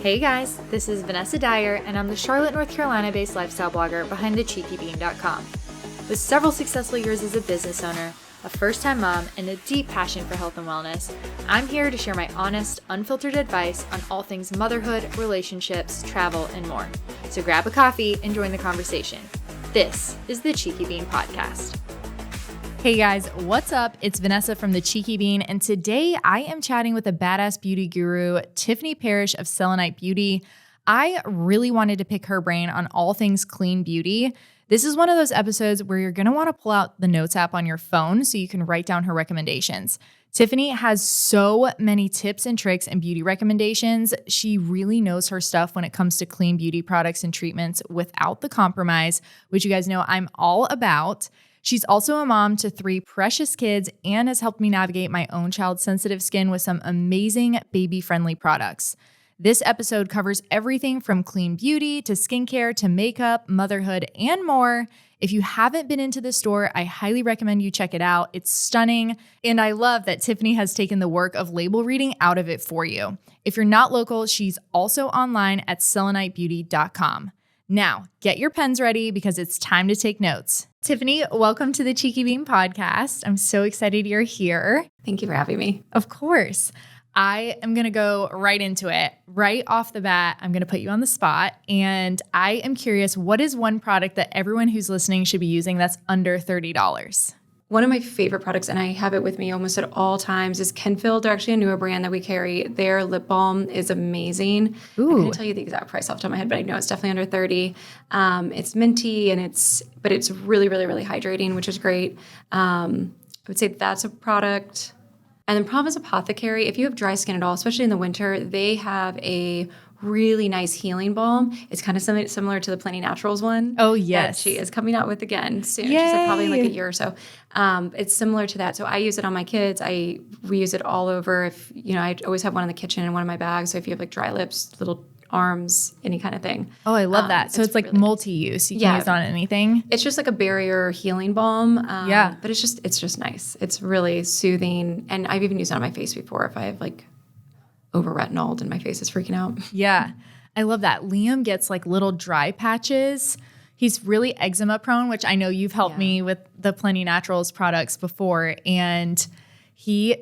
Hey guys, this is Vanessa Dyer, and I'm the Charlotte, North Carolina-based lifestyle blogger behind thecheekybean.com. With several successful years as a business owner, a first-time mom, and a deep passion for health and wellness, I'm here to share my honest, unfiltered advice on all things motherhood, relationships, travel, and more. So grab a coffee and join the conversation. This is the Cheeky Bean Podcast. Hey guys, what's up? It's Vanessa from The Cheeky Bean, and today I am chatting with a badass beauty guru, Tiffany Parrish of Selenite Beauty. I really wanted to pick her brain on all things clean beauty. This is one of those episodes where you're going to want to pull out the notes app on your phone so you can write down her recommendations. Tiffany has so many tips and tricks and beauty recommendations. She really knows her stuff when it comes to clean beauty products and treatments without the compromise, which you guys know I'm all about. She's also a mom to 3 precious kids and has helped me navigate my own child-sensitive skin with some amazing baby-friendly products. This episode covers everything from clean beauty to skincare to makeup, motherhood, and more. If you haven't been into the store, I highly recommend you check it out. It's stunning, and I love that Tiffany has taken the work of label reading out of it for you. If you're not local, she's also online at selenitebeauty.com. Now, get your pens ready because it's time to take notes. Tiffany, welcome to the Cheeky Bean Podcast. I'm so excited you're here. Thank you for having me. Of course. I am going to go right into it. Right off the bat, I'm going to put you on the spot. And I am curious, what is one product that everyone who's listening should be using that's under $30? One of my favorite products, and I have it with me almost at all times, is Kenfield. They're actually a newer brand that we carry. Their lip balm is amazing. Ooh. I couldn't tell you the exact price off the top of my head, but I know it's definitely under 30. It's minty, and it's really, really, really hydrating, which is great. I would say that's a product. And then Promise Apothecary, if you have dry skin at all, especially in the winter, they have a really nice healing balm. It's kind of similar to the Plenty Naturals one. Oh, yes. That she is coming out with again soon. Yay. She said probably in like a year or so. It's similar to that. So I use it on my kids. We use it all over. If, I always have one in the kitchen and one in my bag. So if you have like dry lips, little arms, any kind of thing. Oh, I love that. So it's like really multi-use. You can use it on anything. It's just like a barrier healing balm. Yeah. But it's just nice. It's really soothing. And I've even used it on my face before if I have like over retinoled and my face is freaking out. Yeah. I love that. Liam gets like little dry patches. He's really eczema prone, which I know you've helped me with the Plenty Naturals products before. And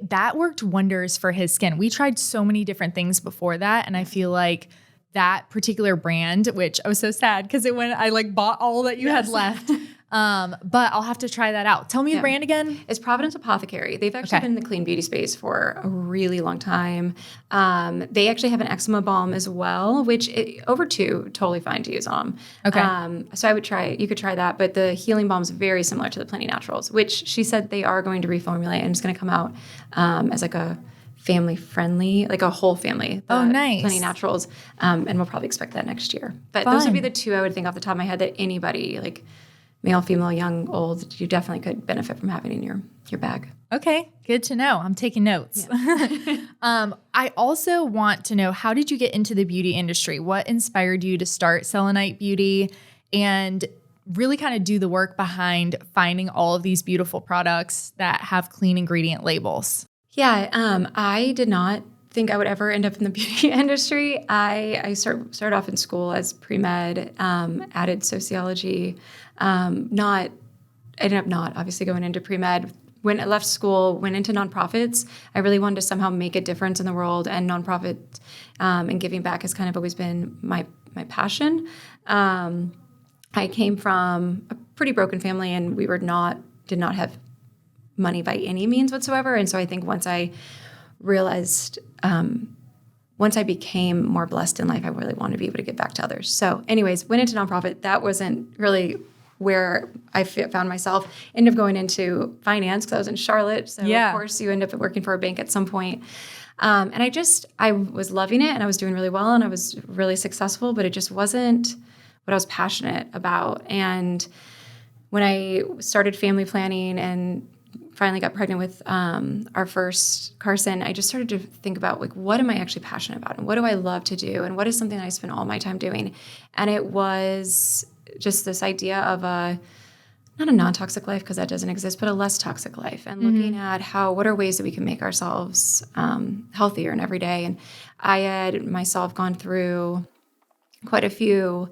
that worked wonders for his skin. We tried so many different things before that. And I feel like that particular brand, which I was so sad because I like bought all that you had left. But I'll have to try that out. Tell me the brand again. It's Providence Apothecary. They've actually been in the clean beauty space for a really long time. They actually have an eczema balm as well, which over 2, totally fine to use on. Okay. So you could try that. But the healing balm is very similar to the Plenty Naturals, which she said they are going to reformulate and it's going to come out as like a family friendly, like a whole family. Oh, nice. Plenty Naturals. And we'll probably expect that next year. But Fun. Those would be the 2 I would think off the top of my head that anybody, like male, female, young, old, you definitely could benefit from having in your bag. Okay, good to know. I'm taking notes. Yeah. I also want to know, how did you get into the beauty industry? What inspired you to start Selenite Beauty and really kind of do the work behind finding all of these beautiful products that have clean ingredient labels? Yeah, I did not think I would ever end up in the beauty industry. I started off in school as pre-med, added sociology. I ended up not obviously going into pre-med. When I left school, went into nonprofits. I really wanted to somehow make a difference in the world, and nonprofit and giving back has kind of always been my passion. I came from a pretty broken family, and we did not have money by any means whatsoever. And so I think once I realized, once I became more blessed in life, I really wanted to be able to give back to others. So anyways, went into nonprofit. That wasn't really where I found myself. Ended up going into finance because I was in Charlotte. So of course you end up working for a bank at some point. And I was loving it and I was doing really well and I was really successful, but it just wasn't what I was passionate about. And when I started family planning and finally got pregnant with our first Carson, I just started to think about, like, what am I actually passionate about? And what do I love to do? And what is something that I spend all my time doing? And it was just this idea of not a non-toxic life because that doesn't exist, but a less toxic life, and looking at what are ways that we can make ourselves healthier and every day. And I had myself gone through quite a few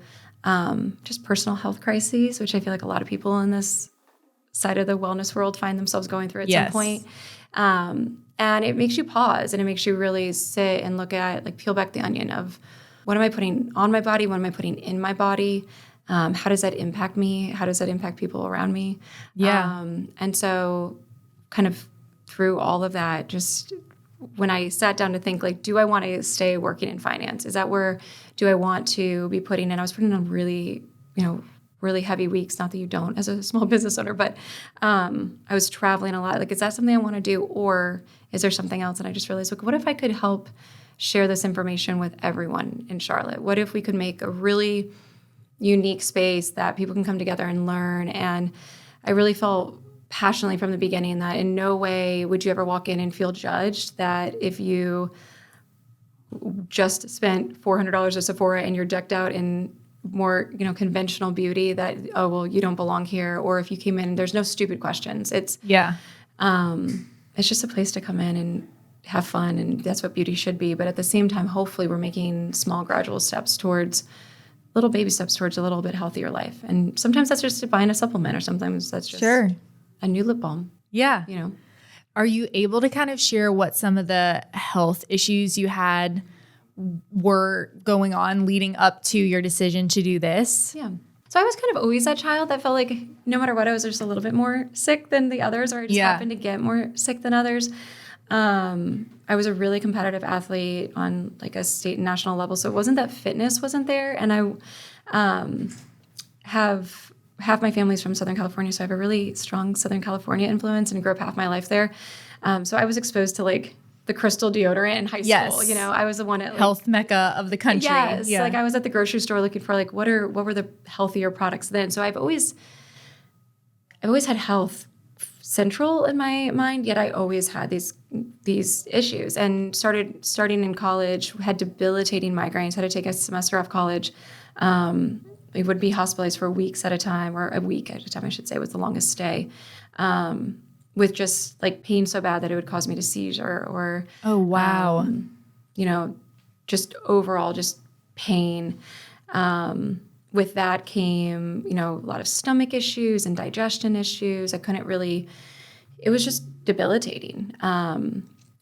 just personal health crises, which I feel like a lot of people in this side of the wellness world find themselves going through at some point. And it makes you pause, and it makes you really sit and look at, like, peel back the onion of what am I putting on my body? What am I putting in my body? How does that impact me? How does that impact people around me? And so kind of through all of that, just when I sat down to think, like, do I want to stay working in finance? Is that where do I want to be putting in? I was putting in really, really heavy weeks, not that you don't as a small business owner, but I was traveling a lot. Like, is that something I want to do, or is there something else? And I just realized, like, what if I could help share this information with everyone in Charlotte? What if we could make a really unique space that people can come together and learn? And I really felt passionately from the beginning that in no way would you ever walk in and feel judged, that if you just spent $400 at Sephora and you're decked out in more, conventional beauty, that, oh, well, you don't belong here. Or if you came in, there's no stupid questions. It's just a place to come in and have fun, and that's what beauty should be. But at the same time, hopefully we're making small gradual steps towards little baby steps towards a little bit healthier life. And sometimes that's just buying a supplement, or sometimes that's just a new lip balm. Yeah. Are you able to kind of share what some of the health issues you had were going on leading up to your decision to do this? Yeah. So I was kind of always that child that felt like no matter what, I was just a little bit more sick than the others, or I just happened to get more sick than others. I was a really competitive athlete on like a state and national level. So it wasn't that fitness wasn't there. And I have half my family's from Southern California. So I have a really strong Southern California influence and grew up half my life there. So I was exposed to like the Crystal deodorant in high school. I was the one at health mecca of the country. Yes. Yeah. Like I was at the grocery store looking for like, what were the healthier products then? So I've always had health central in my mind, yet I always had these issues, and starting in college, had debilitating migraines, had to take a semester off college. We would be hospitalized for weeks at a time, or a week at a time, I should say, was the longest stay, with just like pain so bad that it would cause me to seizure, or just overall just pain. With that came, a lot of stomach issues and digestion issues. It was just debilitating.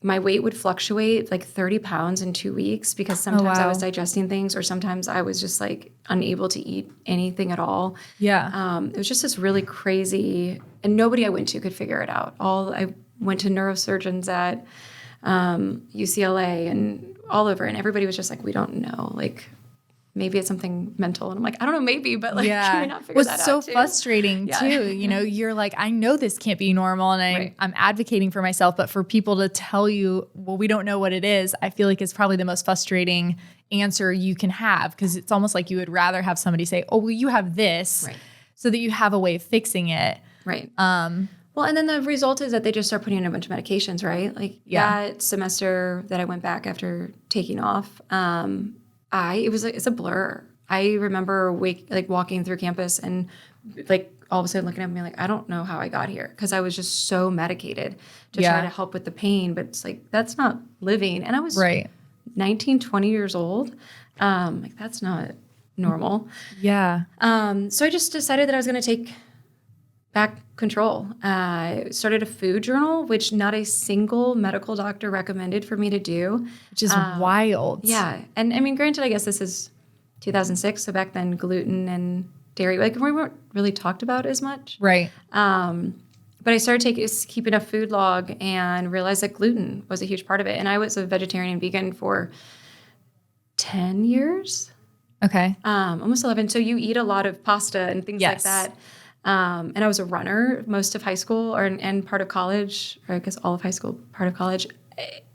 My weight would fluctuate like 30 pounds in 2 weeks, because sometimes I was digesting things, or sometimes I was just like unable to eat anything at all. Yeah. It was just this really crazy, and nobody I went to could figure it out. I went to neurosurgeons at UCLA and all over, and everybody was just like, we don't know. Like, maybe it's something mental. And I'm like, I don't know, maybe, but like, can we not figure that out? It's so frustrating too. You're like, I know this can't be normal, and I'm advocating for myself, but for people to tell you, well, we don't know what it is, I feel like it's probably the most frustrating answer you can have, because it's almost like you would rather have somebody say, oh, well, you have this, so that you have a way of fixing it. Right. Well, and then the result is that they just start putting in a bunch of medications, right? Like that semester that I went back after taking off, it's a blur. I remember walking through campus and like all of a sudden looking at me like, I don't know how I got here, because I was just so medicated to try to help with the pain. But it's like, that's not living. And I was 19, 20 years old. Like, that's not normal. Yeah. So I just decided that I was going to take back control. I started a food journal, which not a single medical doctor recommended for me to do. Which is wild. Yeah. And I mean, granted, I guess this is 2006. So back then, gluten and dairy, like, we weren't really talked about as much. Right. But I started keeping a food log and realized that gluten was a huge part of it. And I was a vegetarian and vegan for 10 years. Okay. Almost 11. So you eat a lot of pasta and things like that. And I was a runner most of high school and part of college, or I guess all of high school, part of college.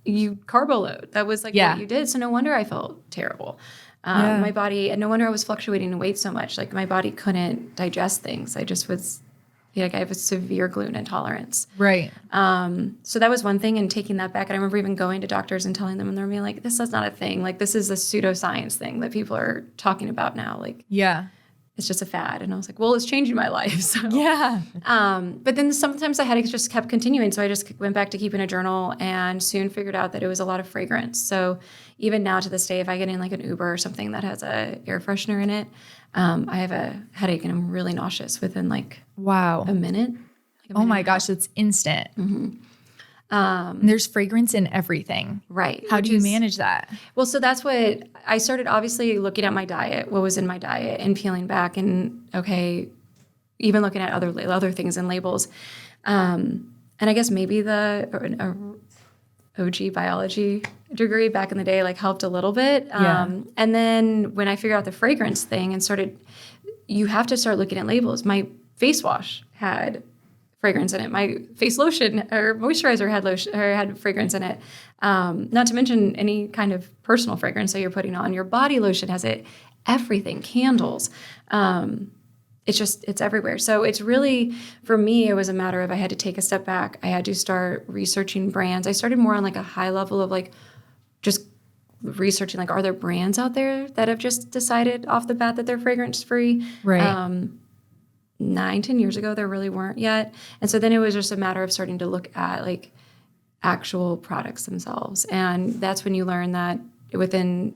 You carbo load. That was like what you did. So no wonder I felt terrible. My body, and no wonder I was fluctuating in weight so much. Like, my body couldn't digest things. I just was, I have a severe gluten intolerance. Right. So that was one thing, and taking that back. And I remember even going to doctors and telling them, and they're being like, this is not a thing. Like, this is a pseudoscience thing that people are talking about now. Like, it's just a fad. And I was like, well, it's changing my life. So Yeah. but then sometimes the headaches just kept continuing. So I just went back to keeping a journal and soon figured out that it was a lot of fragrance. So even now to this day, if I get in like an Uber or something that has a air freshener in it, I have a headache and I'm really nauseous within like Wow. a minute. Oh my gosh, it's instant. And there's fragrance in everything. Right. How do you manage that? Well, so that's what I started obviously looking at my diet, what was in my diet, and peeling back and, okay, even looking at other things and labels. And I guess maybe the OG biology degree back in the day like helped a little bit. And then when I figured out the fragrance thing and you have to start looking at labels. My face wash had fragrance in it. My face lotion or moisturizer had fragrance in it. Not to mention any kind of personal fragrance that you're putting on. Your body lotion has it. Everything, candles. It's everywhere. So it's really, for me, it was a matter of I had to take a step back. I had to start researching brands. I started more on like a high level of like just researching like, are there brands out there that have just decided off the bat that they're fragrance free? Right. 9-10 years ago, there really weren't yet. And so then it was just a matter of starting to look at like actual products themselves. And that's when you learn that within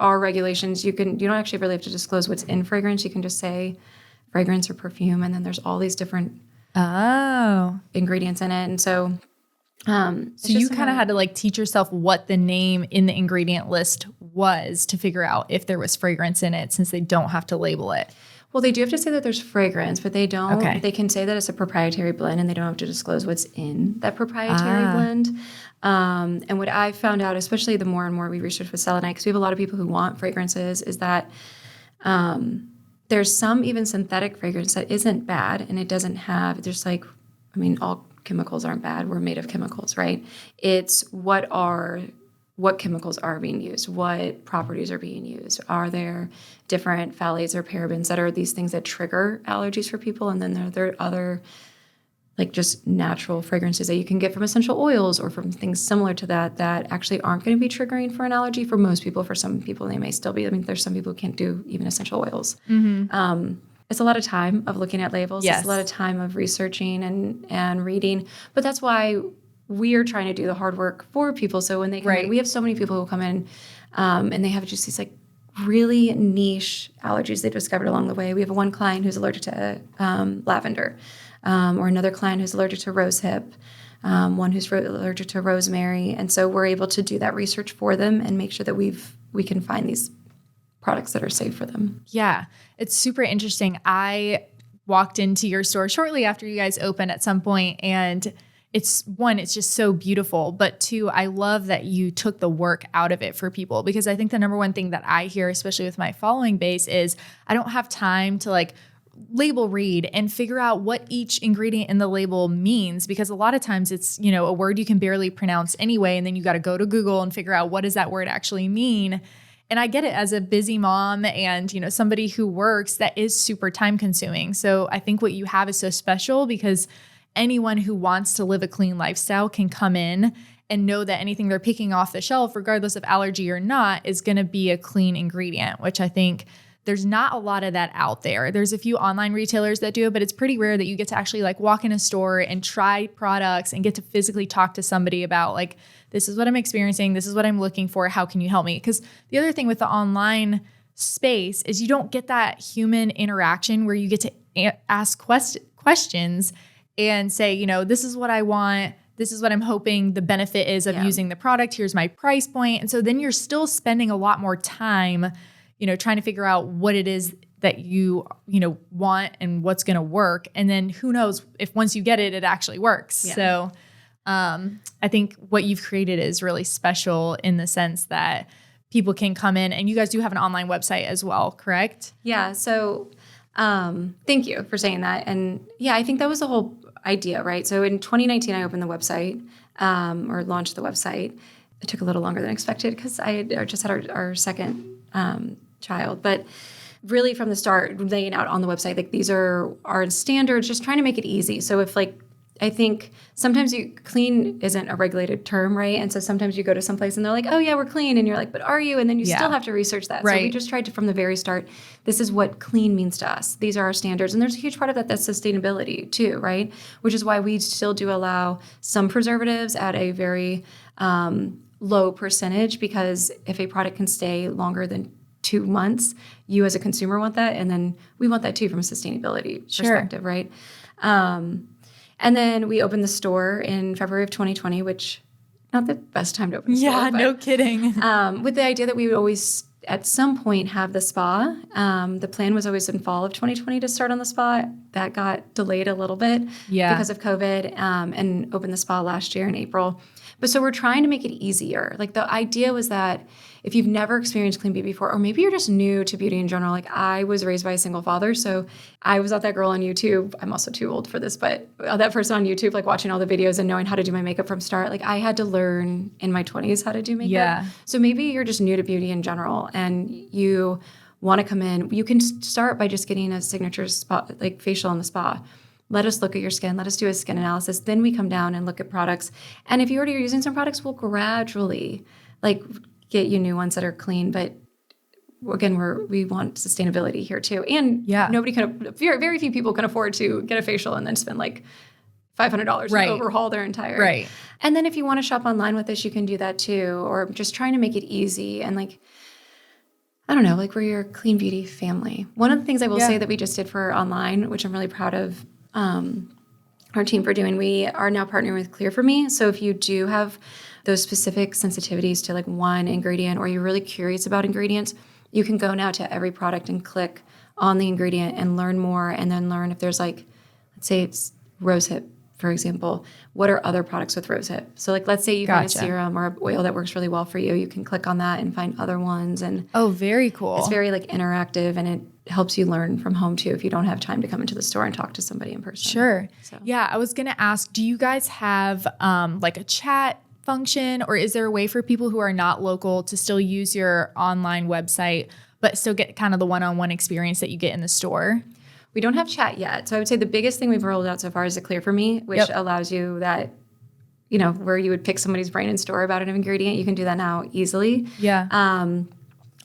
our regulations, you don't actually really have to disclose what's in fragrance. You can just say fragrance or perfume. And then there's all these different ingredients in it. And so you kind of had to like teach yourself what the name in the ingredient list was to figure out if there was fragrance in it, since they don't have to label it. Well, they do have to say that there's fragrance, but they don't. Okay. They can say that it's a proprietary blend, and they don't have to disclose what's in that proprietary blend. And what I found out, especially the more and more we research with Selenite, because we have a lot of people who want fragrances, is that there's some even synthetic fragrance that isn't bad, and it doesn't have, there's like, I mean, all chemicals aren't bad. We're made of chemicals, right? It's what chemicals are being used, what properties are being used. Are there different phthalates or parabens that are these things that trigger allergies for people? And then there are other like just natural fragrances that you can get from essential oils or from things similar to that actually aren't going to be triggering for an allergy for most people. For some people, they may still be. I mean, there's some people who can't do even essential oils. It's a lot of time of looking at labels. Yes. It's a lot of time of researching and reading. But that's why we are trying to do the hard work for people. So when they come in, we have so many people who come in and they have just these like really niche allergies they discovered along the way. We have one client who's allergic to lavender, or another client who's allergic to rosehip, one who's allergic to rosemary. And so we're able to do that research for them and make sure that we can find these products that are safe for them. Yeah, it's super interesting. I walked into your store shortly after you guys opened at some point, and it's just so beautiful. But two, I love that you took the work out of it for people, because I think the number one thing that I hear, especially with my following base, is I don't have time to like label read and figure out what each ingredient in the label means, because a lot of times it's, a word you can barely pronounce anyway. And then you got to go to Google and figure out what does that word actually mean. And I get it, as a busy mom and, somebody who works, that is super time consuming. So I think what you have is so special, because anyone who wants to live a clean lifestyle can come in and know that anything they're picking off the shelf, regardless of allergy or not, is going to be a clean ingredient, which I think there's not a lot of that out there. There's a few online retailers that do it, but it's pretty rare that you get to actually like walk in a store and try products and get to physically talk to somebody about like, this is what I'm experiencing. This is what I'm looking for. How can you help me? Because the other thing with the online space is you don't get that human interaction where you get to ask questions and say, this is what I want. This is what I'm hoping the benefit is of using the product. Here's my price point. And so then you're still spending a lot more time, trying to figure out what it is that you want and what's going to work. And then who knows if once you get it, it actually works. Yeah. So I think what you've created is really special in the sense that people can come in, and you guys do have an online website as well, correct? Yeah. So thank you for saying that. And yeah, I think that was the whole idea, right? So in 2019, I opened the website or launched the website. It took a little longer than expected because I just had our second child. But really from the start, laying out on the website, like these are our standards, just trying to make it easy. So if like I think sometimes clean isn't a regulated term, right? And so sometimes you go to some place and they're like, oh yeah, we're clean. And you're like, but are you? And then you still have to research that. Right. So we just tried to, from the very start, this is what clean means to us. These are our standards. And there's a huge part of that that's sustainability too, right? Which is why we still do allow some preservatives at a very low percentage, because if a product can stay longer than 2 months, you as a consumer want that. And then we want that too from a sustainability perspective, right? And then we opened the store in February of 2020, which not the best time to open the store. Yeah, no kidding. With the idea that we would always, at some point, have the spa. The plan was always in fall of 2020 to start on the spa. That got delayed a little bit because of COVID, and opened the spa last year in April. But so we're trying to make it easier. Like the idea was that if you've never experienced clean beauty before, or maybe you're just new to beauty in general, like I was raised by a single father, so I was not that girl on YouTube. I'm also too old for this, but that person on YouTube, like watching all the videos and knowing how to do my makeup from start. Like I had to learn in my 20s how to do makeup. Yeah. So maybe you're just new to beauty in general and you want to come in. You can start by just getting a signature spa, like facial in the spa. Let us look at your skin. Let us do a skin analysis. Then we come down and look at products. And if you already are using some products, we'll gradually like get you new ones that are clean. But again, we want sustainability here too. And nobody can, very few people can afford to get a facial and then spend like $500 and overhaul their entire. Right. And then if you want to shop online with us, you can do that too. Or just trying to make it easy and like, I don't know, like we're your clean beauty family. One of the things I will say that we just did for online, which I'm really proud of our team for doing, we are now partnering with Clear for Me. So if you do have those specific sensitivities to like one ingredient, or you're really curious about ingredients, you can go now to every product and click on the ingredient and learn more, and then learn if there's like, let's say it's rosehip, for example, what are other products with rosehip? So like, let's say you find a serum or an oil that works really well for you. You can click on that and find other ones. And very cool. It's very like interactive, and it helps you learn from home too if you don't have time to come into the store and talk to somebody in person. Sure. So. Yeah, I was going to ask, do you guys have like a chat function, or is there a way for people who are not local to still use your online website but still get kind of the one-on-one experience that you get in the store? We don't have chat yet. So I would say the biggest thing we've rolled out so far is the Clear for Me, which allows you that, you know, where you would pick somebody's brain in store about an ingredient, you can do that now easily. Yeah.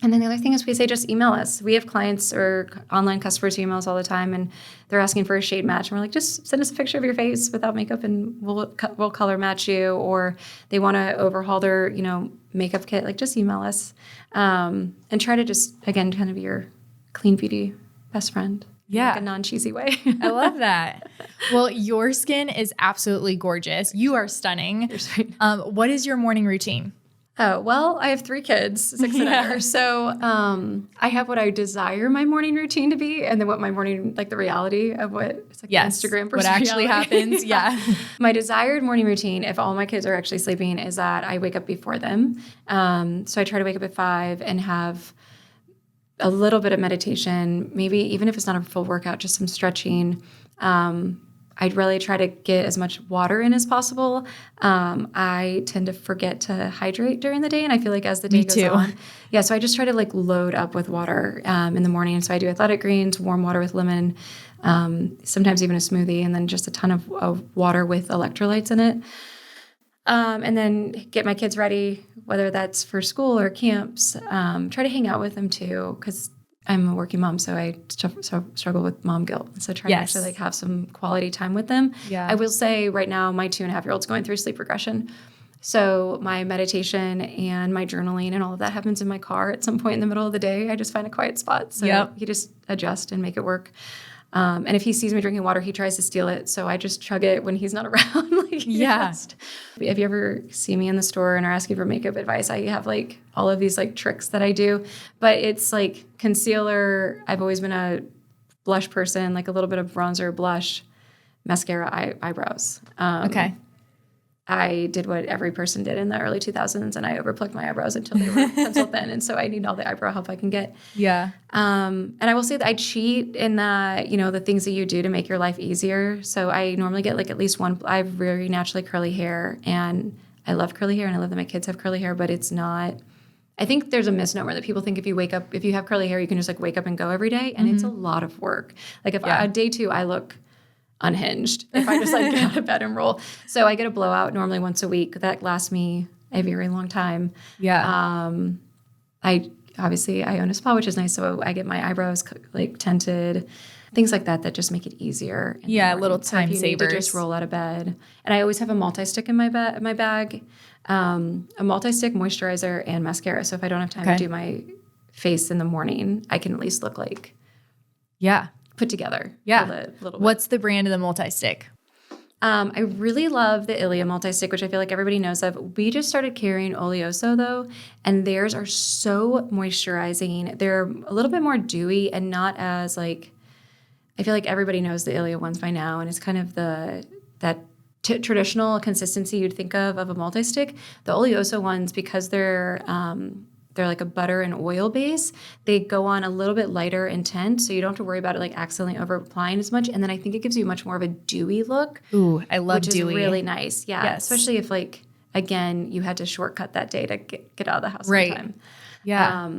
And then the other thing is we say just email us. We have clients or online customers who email us all the time, and they're asking for a shade match. And we're like, just send us a picture of your face without makeup and we'll color match you. Or they want to overhaul their, you know, makeup kit. Like just email us and try to just, again, kind of be your clean beauty best friend. Yeah. Like a non-cheesy way. I love that. Well, your skin is absolutely gorgeous. You are stunning. You're sweet. What is your morning routine? Oh, well, I have 3 kids, 6 and under. So I have what I desire my morning routine to be, and then what my morning, like the reality of what it's like Instagram person what actually happens. Yeah. My desired morning routine, if all my kids are actually sleeping, is that I wake up before them. So I try to wake up at 5 and have a little bit of meditation, maybe even if it's not a full workout, just some stretching. I'd really try to get as much water in as possible. I tend to forget to hydrate during the day, and I feel like as the day goes on. Yeah, so I just try to like load up with water in the morning. And so I do athletic greens, warm water with lemon, sometimes even a smoothie, and then just a ton of water with electrolytes in it. And then get my kids ready, whether that's for school or camps. Try to hang out with them too, because I'm a working mom, so I struggle with mom guilt. So try to actually like have some quality time with them. Yeah. I will say right now, my 2.5-year-old's going through sleep regression. So my meditation and my journaling and all of that happens in my car at some point in the middle of the day. I just find a quiet spot. So you just adjust and make it work. And if he sees me drinking water, he tries to steal it. So I just chug it when he's not around. If you ever see me in the store and are asking for makeup advice, I have like all of these like tricks that I do. But it's like concealer. I've always been a blush person, like a little bit of bronzer, blush, mascara, eyebrows. Okay. I did what every person did in the early 2000s, and I overplucked my eyebrows until they were pencil thin, and so I need all the eyebrow help I can get. Yeah. And I will say that I cheat in that, you know, the things that you do to make your life easier. So I normally get like at least one. I have very naturally curly hair, and I love curly hair, and I love that my kids have curly hair, but it's not. I think there's a misnomer that people think if you have curly hair, you can just like wake up and go every day, and it's a lot of work. Like if day 2, I look unhinged if I just like get out of bed and roll. So I get a blowout normally once a week. That lasts me a very long time. Yeah. I own a spa, which is nice. So I get my eyebrows like tinted, things like that just make it easier. Yeah, little time so if you need to savers. just roll out of bed. And I always have a multi-stick in my bag, a multi-stick, moisturizer, and mascara. So if I don't have time to do my face in the morning, I can at least look like put together. Yeah. A little bit. What's the brand of the multi-stick? I really love the Ilia multi-stick, which I feel like everybody knows of. We just started carrying Oleoso, though, and theirs are so moisturizing. They're a little bit more dewy and not as, like, I feel like everybody knows the Ilia ones by now, and it's kind of that traditional consistency you'd think of a multi-stick. The Oleoso ones, because they're like a butter and oil base, they go on a little bit lighter in tint, so you don't have to worry about it like accidentally over applying as much. And then I think it gives you much more of a dewy look. Ooh, I love which dewy. Which is really nice. Yeah, yes. Especially if like, again, you had to shortcut that day to get out of the house right. on time. Yeah.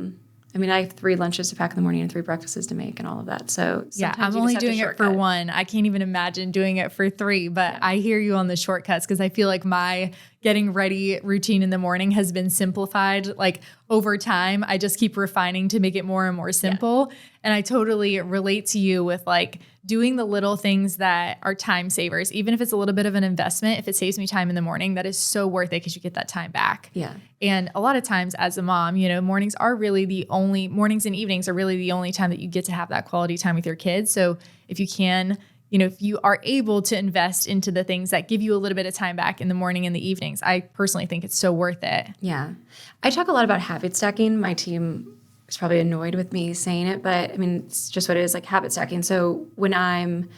I mean, I have 3 lunches to pack in the morning and 3 breakfasts to make and all of that. So I'm only doing it for 1. I can't even imagine doing it for 3, but I hear you on the shortcuts because I feel like my getting ready routine in the morning has been simplified. Like over time, I just keep refining to make it more and more simple. Yeah. And I totally relate to you with like doing the little things that are time savers, even if it's a little bit of an investment. If it saves me time in the morning, that is so worth it because you get that time back. Yeah. And a lot of times as a mom, mornings and evenings are really the only time that you get to have that quality time with your kids. So if you can, if you are able to invest into the things that give you a little bit of time back in the morning and the evenings, I personally think it's so worth it. Yeah. I talk a lot about habit stacking. My team is probably annoyed with me saying it, but I mean, it's just what it is, like habit stacking. So when I'm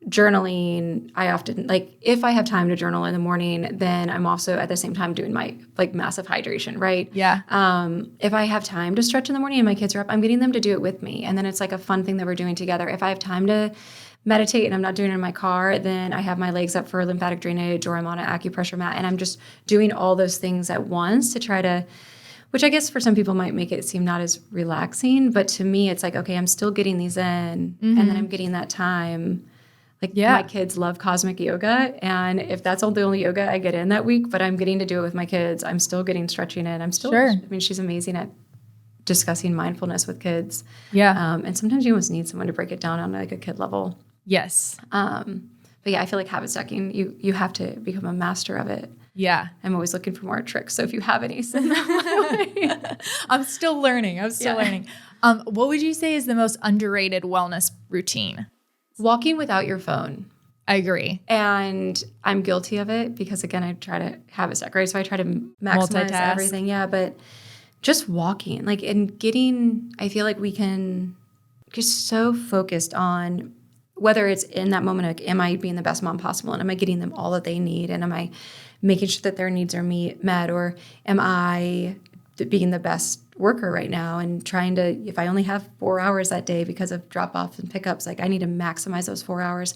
journaling, I often, like, if I have time to journal in the morning, then I'm also at the same time doing my like massive hydration, right? Yeah. If I have time to stretch in the morning and my kids are up, I'm getting them to do it with me. And then it's like a fun thing that we're doing together. If I have time to meditate and I'm not doing it in my car, then I have my legs up for lymphatic drainage or I'm on an acupressure mat and I'm just doing all those things at once to try to, which I guess for some people might make it seem not as relaxing, but to me it's like, okay, I'm still getting these in and then I'm getting that time. Like my kids love cosmic yoga, and if that's all the only yoga I get in that week, but I'm getting to do it with my kids, I'm still getting stretching in. I'm still, sure. I mean, she's amazing at discussing mindfulness with kids. Yeah. And sometimes you almost need someone to break it down on like a kid level. Yes. But yeah, I feel like habit stacking, you have to become a master of it. Yeah. I'm always looking for more tricks. So if you have any, send them my way. I'm still learning. Learning. What would you say is the most underrated wellness routine? Walking without your phone. I agree. And I'm guilty of it because, again, I try to habit stack, right? So I try to maximize everything. Yeah, but just walking, like, and getting, I feel like we can get so focused on whether it's in that moment, like, am I being the best mom possible? And am I getting them all that they need? And am I making sure that their needs are met? Or am I being the best worker right now and trying to, if I only have 4 hours that day because of drop-offs and pickups, like I need to maximize those 4 hours.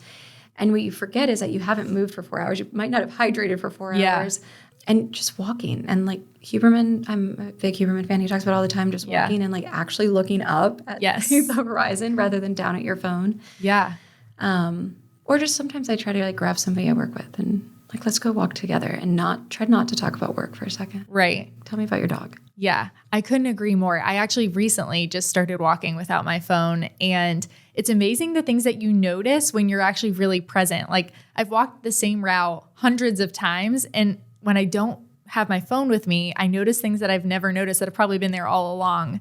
And what you forget is that you haven't moved for 4 hours. You might not have hydrated for 4 hours. And just walking. And like Huberman, I'm a big Huberman fan. He talks about all the time, just walking and like actually looking up at the horizon rather than down at your phone. Yeah. Or just sometimes I try to like grab somebody I work with and like, let's go walk together and try not to talk about work for a second. Right. Tell me about your dog. Yeah, I couldn't agree more. I actually recently just started walking without my phone, and it's amazing the things that you notice when you're actually really present. Like I've walked the same route hundreds of times, and when I don't have my phone with me, I notice things that I've never noticed that have probably been there all along.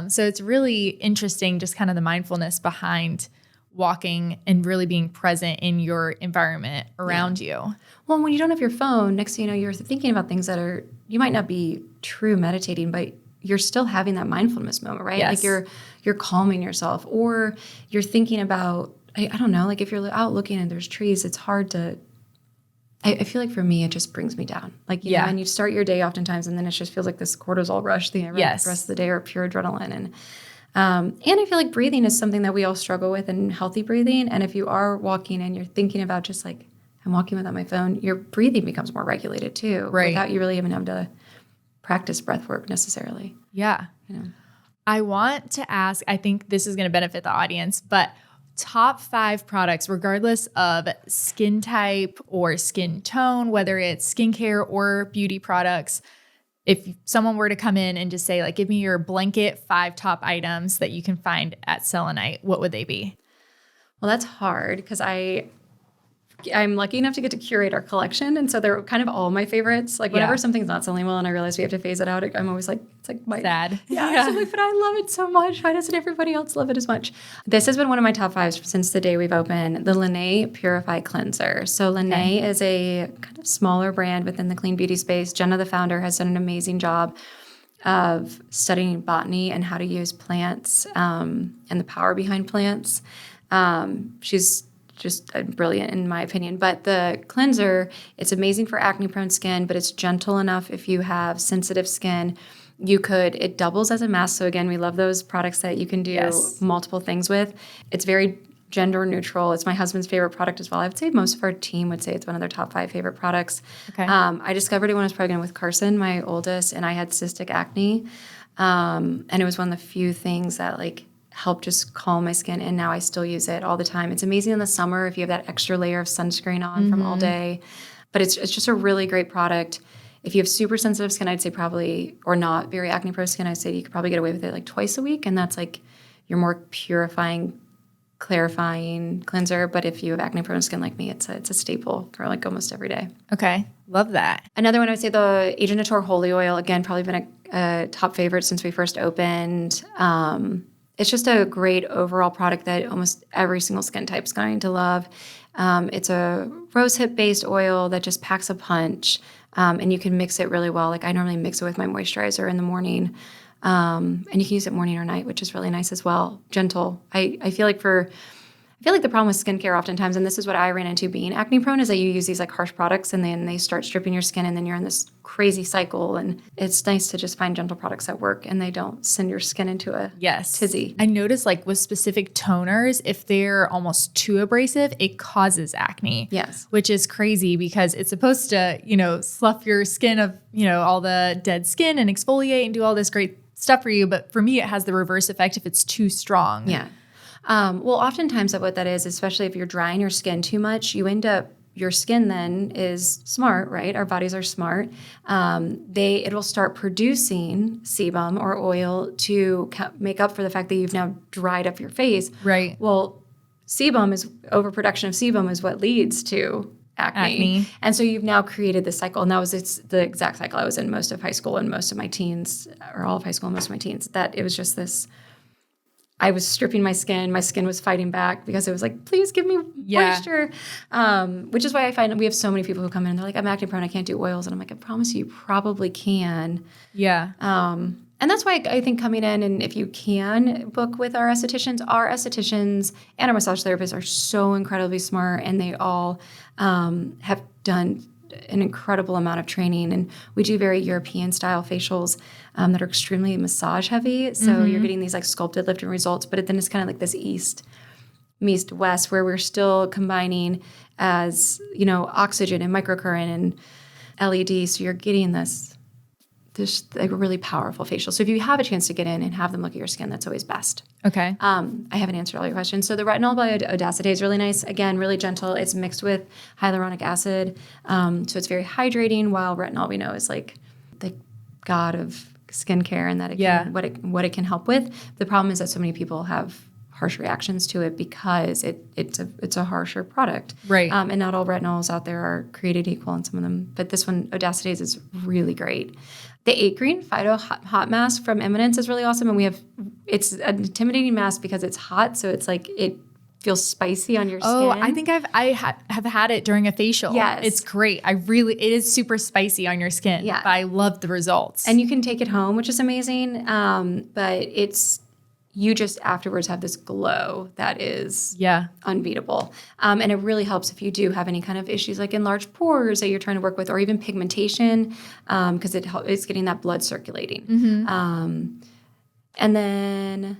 So it's really interesting, just kind of the mindfulness behind walking and really being present in your environment around you. Well, when you don't have your phone, next thing you know, you're thinking about things that are, you might not be true meditating, but you're still having that mindfulness moment, right? Yes. Like you're calming yourself, or you're thinking about, I don't know, like if you're out looking and there's trees, it's hard to, I feel like for me, it just brings me down. Like, you know, and you start your day oftentimes and then it just feels like this cortisol rush the rest of the day, or pure adrenaline. And I feel like breathing is something that we all struggle with, and healthy breathing. And if you are walking and you're thinking about just like, I'm walking without my phone, your breathing becomes more regulated too, without you really even having to practice breath work necessarily. Yeah. I want to ask, I think this is going to benefit the audience, but top 5 products, regardless of skin type or skin tone, whether it's skincare or beauty products. If someone were to come in and just say, like, give me your blanket 5 top items that you can find at Selenite, what would they be? Well, that's hard because I'm lucky enough to get to curate our collection. And so they're kind of all my favorites. Like whenever something's not selling well and I realize we have to phase it out, I'm always like, it's like my sad. Yeah. So like, but I love it so much. Why doesn't everybody else love it as much? This has been one of my top 5s since the day we've opened, the Lene Purify Cleanser. So Lene is a kind of smaller brand within the clean beauty space. Jenna, the founder, has done an amazing job of studying botany and how to use plants and the power behind plants. She's just brilliant in my opinion. But the cleanser, it's amazing for acne-prone skin, but it's gentle enough if you have sensitive skin. It doubles as a mask. So again, we love those products that you can do multiple things with. It's very gender neutral. It's my husband's favorite product as well. I would say most of our team would say it's one of their top 5 favorite products. Okay. I discovered it when I was pregnant with Carson, my oldest, and I had cystic acne. And it was one of the few things that help just calm my skin, and now I still use it all the time. It's amazing in the summer if you have that extra layer of sunscreen on from all day, but it's just a really great product. If you have super sensitive skin, I'd say probably, or not very acne-prone skin, I'd say you could probably get away with it twice a week, and that's your more purifying, clarifying cleanser. But if you have acne-prone skin like me, it's a staple for almost every day. Okay, love that. Another one, I would say the Agent Couture Holy Oil, again, probably been a top favorite since we first opened. It's just a great overall product that almost every single skin type is going to love. It's a rosehip-based oil that just packs a punch, and you can mix it really well. I normally mix it with my moisturizer in the morning, and you can use it morning or night, which is really nice as well. Gentle. I feel like the problem with skincare oftentimes, and this is what I ran into being acne prone, is that you use these harsh products and then they start stripping your skin and then you're in this crazy cycle. And it's nice to just find gentle products that work and they don't send your skin into a tizzy. I noticed with specific toners, if they're almost too abrasive, it causes acne. Yes. Which is crazy because it's supposed to, slough your skin of, all the dead skin and exfoliate and do all this great stuff for you. But for me, it has the reverse effect if it's too strong. Yeah. Well, oftentimes what that is, especially if you're drying your skin too much, your skin then is smart, right? Our bodies are smart. It'll start producing sebum or oil to make up for the fact that you've now dried up your face. Right. Well, overproduction of sebum is what leads to acne. And so you've now created this cycle. And it's the exact cycle I was in most of high school and most of my teens, or all of high school and most of my teens, that it was just this. I was stripping my skin. My skin was fighting back because it was please give me moisture. Which is why I find we have so many people who come in and they're like, I'm acne prone, I can't do oils. And I'm like, I promise you probably can. Yeah. And that's why I think coming in, and if you can book with our estheticians and our massage therapists are so incredibly smart, and they all have done an incredible amount of training, and we do very European style facials that are extremely massage heavy. So you're getting these sculpted lifting results, but then it's kind of this east west where we're still combining as oxygen and microcurrent and LED. So you're getting this really powerful facial. So if you have a chance to get in and have them look at your skin, that's always best. Okay. I haven't answered all your questions. So the retinol by Odacite is really nice. Again, really gentle. It's mixed with hyaluronic acid. So it's very hydrating, while retinol we know is the god of skincare and that what it can help with. The problem is that so many people have harsh reactions to it because it's a harsher product. Right. And not all retinols out there are created equal in some of them. But this one, Odacitase, is really great. The 8 Green Phyto Hot Mask from Eminence is really awesome. And it's an intimidating mask because it's hot. So it's it feels spicy on your skin. Oh, I think I have had it during a facial. Yes. It's great. It is super spicy on your skin. Yeah. But I love the results. And you can take it home, which is amazing. But you just afterwards have this glow that is unbeatable. And it really helps if you do have any kind of issues like enlarged pores that you're trying to work with, or even pigmentation, because it's getting that blood circulating. And then,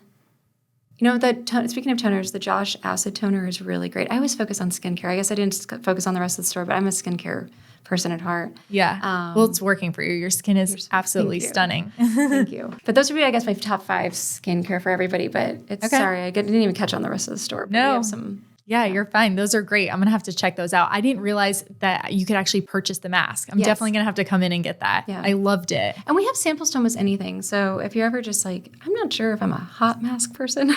speaking of toners, the Josh Acid Toner is really great. I always focus on skincare. I guess I didn't focus on the rest of the store, but I'm a skincare person at heart. Yeah. Well, it's working for you. Your skin is absolutely stunning. Thank you. But those would be, I guess, my top 5 skincare for everybody. But it's sorry, I didn't even catch on the rest of the store. But no. We have some. Yeah, you're fine. Those are great. I'm going to have to check those out. I didn't realize that you could actually purchase the mask. I'm definitely going to have to come in and get that. Yeah. I loved it. And we have samples to almost anything. So if you're ever just like, I'm not sure if I'm a hot mask person.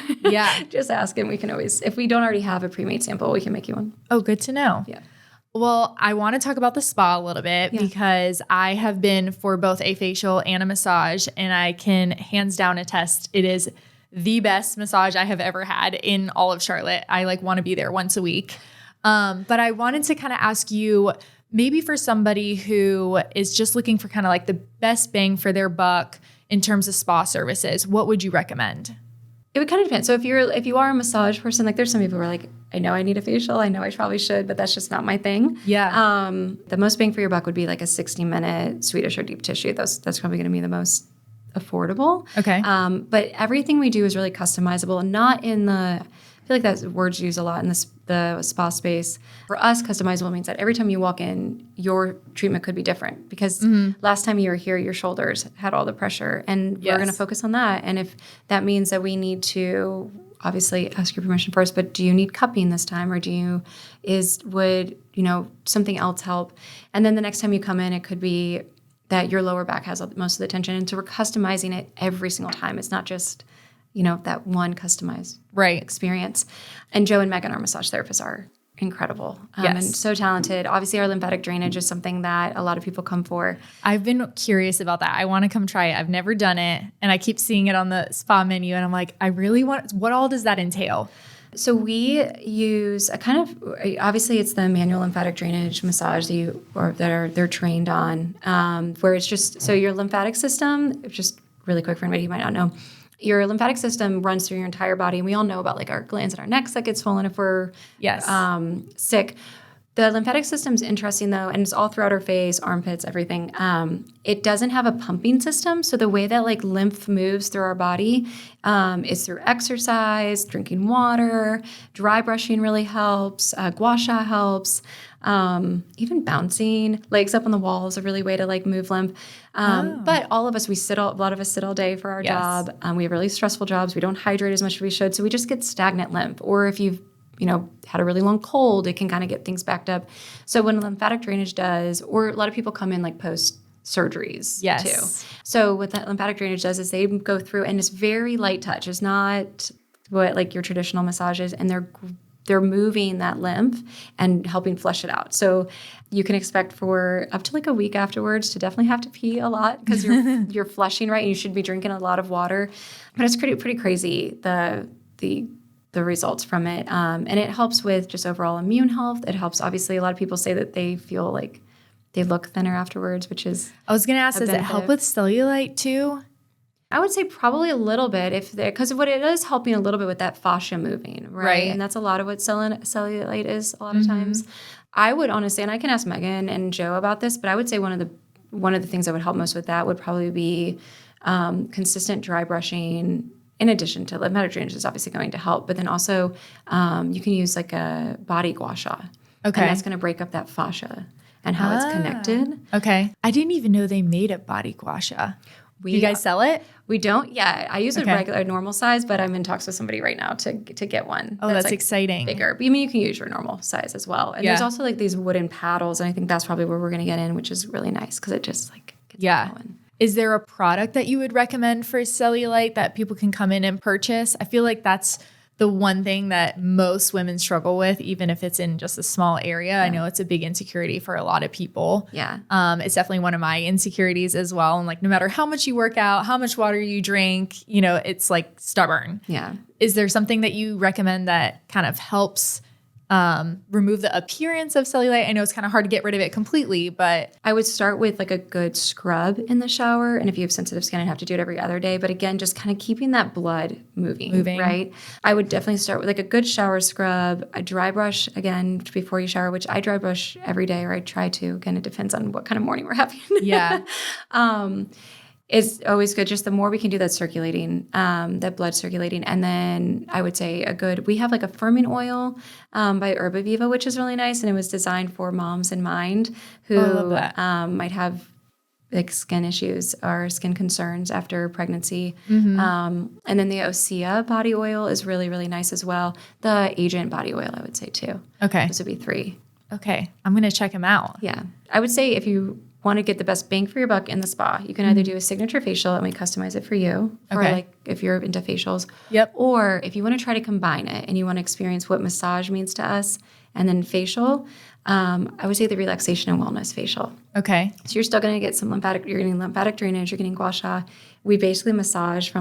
Just ask and we can always, if we don't already have a pre-made sample, we can make you one. Oh, good to know. Yeah. Well, I want to talk about the spa a little bit because I have been for both a facial and a massage, and I can hands down attest it is the best massage I have ever had in all of Charlotte. I want to be there once a week. But I wanted to kind of ask you, maybe for somebody who is just looking for kind of like the best bang for their buck in terms of spa services, what would you recommend? It would kind of depend. So if you are a massage person, like there's some people who are like, I know I need a facial. I know I probably should, but that's just not my thing. Yeah. The most bang for your buck would be like a 60-minute Swedish or deep tissue. That's probably going to be the most affordable. Okay. But everything we do is really customizable, and not in the, I feel like that word's used a lot in the spa space. For us, customizable means that every time you walk in, your treatment could be different because last time you were here, your shoulders had all the pressure, and we're going to focus on that. And if that means that we need to obviously ask your permission first, but do you need cupping this time, or would something else help? And then the next time you come in, it could be that your lower back has most of the tension. And so we're customizing it every single time. It's not just, that one customized experience. And Joe and Megan, our massage therapists, are incredible and so talented. Obviously, our lymphatic drainage is something that a lot of people come for. I've been curious about that. I want to come try it. I've never done it. And I keep seeing it on the spa menu. And I'm like, I really want, what all does that entail? So we use a kind of, obviously it's the manual lymphatic drainage massage they're trained on, where it's just, so your lymphatic system, just really quick for anybody who might not know, your lymphatic system runs through your entire body. And we all know about like our glands in our necks that get swollen if we're sick. The lymphatic system is interesting, though, and it's all throughout our face, armpits, everything. It doesn't have a pumping system. So the way that like lymph moves through our body is through exercise, drinking water, dry brushing really helps, gua sha helps, even bouncing legs up on the wall is a really way to like move lymph. But all of us, a lot of us sit all day for our job. We have really stressful jobs. We don't hydrate as much as we should. So we just get stagnant lymph. Or if you've had a really long cold, it can kind of get things backed up. So when lymphatic drainage does, or a lot of people come in like post surgeries too. So what that lymphatic drainage does is they go through, and it's very light touch. It's not what like your traditional massages, and they're moving that lymph and helping flush it out. So you can expect for up to like a week afterwards to definitely have to pee a lot because you're flushing right, and you should be drinking a lot of water. But it's pretty crazy the results from it. And it helps with just overall immune health. It helps, obviously, a lot of people say that they feel like they look thinner afterwards, which is I was going to ask, does it help with cellulite too? I would say probably a little bit, because what it is helping a little bit with that fascia moving, right? And that's a lot of what cellulite is a lot of times. I would honestly, and I can ask Megan and Joe about this, but I would say one of the things that would help most with that would probably be consistent dry brushing. In addition to lymphatic drainage is obviously going to help, but then also you can use like a body gua sha. Okay. And that's going to break up that fascia and how it's connected. Okay. I didn't even know they made a body gua sha. You guys sell it? We don't. Yeah. I use a regular normal size, but I'm in talks with somebody right now to get one. Oh, that's like exciting. Bigger. But you can use your normal size as well. And there's also like these wooden paddles, and I think that's probably where we're going to get in, which is really nice because it just like gets going. Is there a product that you would recommend for cellulite that people can come in and purchase? I feel like that's the one thing that most women struggle with, even if it's in just a small area. I know it's a big insecurity for a lot of people. Yeah. It's definitely one of my insecurities as well. And like, no matter how much you work out, how much water you drink, it's like stubborn. Yeah. Is there something that you recommend that kind of helps remove the appearance of cellulite? I know it's kind of hard to get rid of it completely, but I would start with like a good scrub in the shower. And if you have sensitive skin, I'd have to do it every other day. But again, just kind of keeping that blood moving, right? I would definitely start with like a good shower scrub, a dry brush again before you shower, which I dry brush every day, or I try to. Again, it depends on what kind of morning we're having. Yeah. is always good. Just the more we can do that circulating, that blood circulating. And then I would say we have like a firming oil by Herbaviva, which is really nice. And it was designed for moms in mind who might have like skin issues or skin concerns after pregnancy. And then the Osea body oil is really, really nice as well. The Agent body oil, I would say too. Okay. Those would be 3. Okay. I'm going to check them out. Yeah. I would say if you want to get the best bang for your buck in the spa, you can either do a signature facial and we customize it for you, or like if you're into facials. Yep. Or if you want to try to combine it and you want to experience what massage means to us and then facial, I would say the relaxation and wellness facial. Okay. So you're still going to get some you're getting lymphatic drainage, you're getting gua sha. We basically massage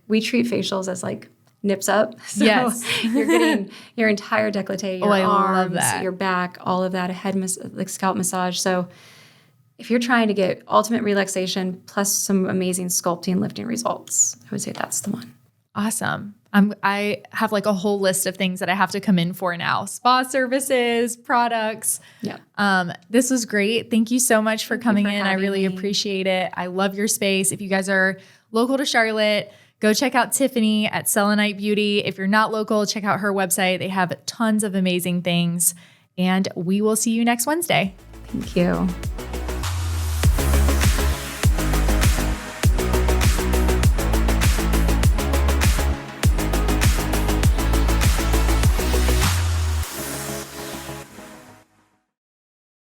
we treat facials as like nips up. So you're getting your entire décolleté, your arms, your back, all of that, like scalp massage. So if you're trying to get ultimate relaxation plus some amazing sculpting, lifting results, I would say that's the one. Awesome. I have like a whole list of things that I have to come in for now. Spa services, products. Yeah. This was great. Thank you so much for coming in. I really me. appreciate it. I love your space. If you guys are local to Charlotte, go check out Tiffany at Selenite Beauty. If you're not local, check out her website. They have tons of amazing things. And we will see you next Wednesday. Thank you.